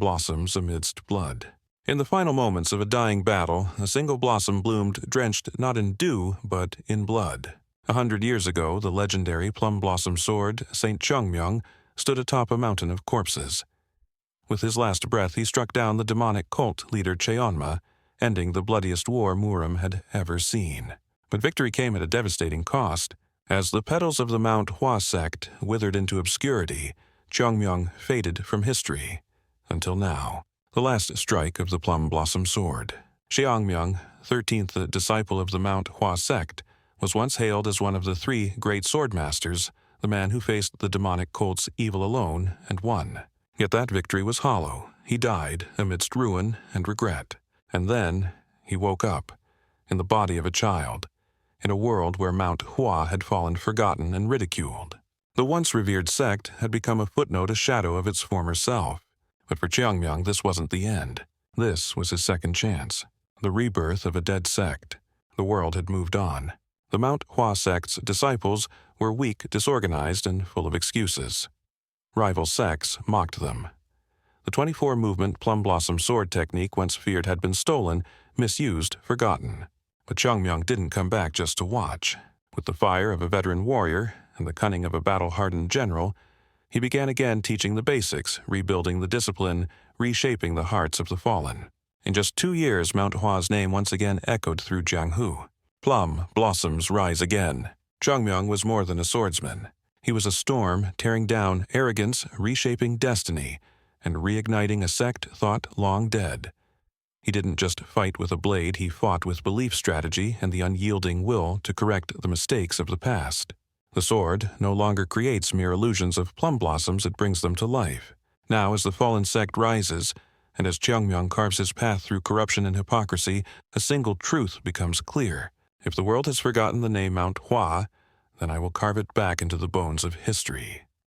blossoms amidst blood. In the final moments of a dying battle, a single blossom bloomed drenched not in dew, but in blood. 100 years ago, the legendary plum blossom sword, Saint Cheongmyeong, stood atop a mountain of corpses. With his last breath, he struck down the demonic cult leader Cheonma, ending the bloodiest war Murim had ever seen. But victory came at a devastating cost. As the petals of the Manhwa sect withered into obscurity, Cheongmyeong faded from history. Until now. The last strike of the plum blossom sword. Cheongmyeong, 13th disciple of the Manhwa sect, was once hailed as one of the 3 great sword masters, the man who faced the demonic cult's evil alone and won. Yet that victory was hollow. He died amidst ruin and regret. And then he woke up, in the body of a child, in a world where Mount Hua had fallen forgotten and ridiculed. The once revered sect had become a footnote, a shadow of its former self. But for Cheongmyeong, this wasn't the end. This was his second chance, the rebirth of a dead sect. The world had moved on. The Mount Hua sect's disciples were weak, disorganized, and full of excuses. Rival sects mocked them. The 24-movement plum blossom sword technique, once feared had been stolen, misused, forgotten. But Cheongmyeong didn't come back just to watch. With the fire of a veteran warrior and the cunning of a battle-hardened general, he began again teaching the basics, rebuilding the discipline, reshaping the hearts of the fallen. In just 2 years, Mount Hua's name once again echoed through Jianghu. Plum blossoms rise again. Cheongmyeong was more than a swordsman. He was a storm tearing down arrogance, reshaping destiny, and reigniting a sect thought long dead. He didn't just fight with a blade, he fought with belief strategy and the unyielding will to correct the mistakes of the past. The sword no longer creates mere illusions of plum blossoms, it brings them to life. Now, as the fallen sect rises, and as Cheongmyeong carves his path through corruption and hypocrisy, a single truth becomes clear. If the world has forgotten the name Mount Hua, then I will carve it back into the bones of history.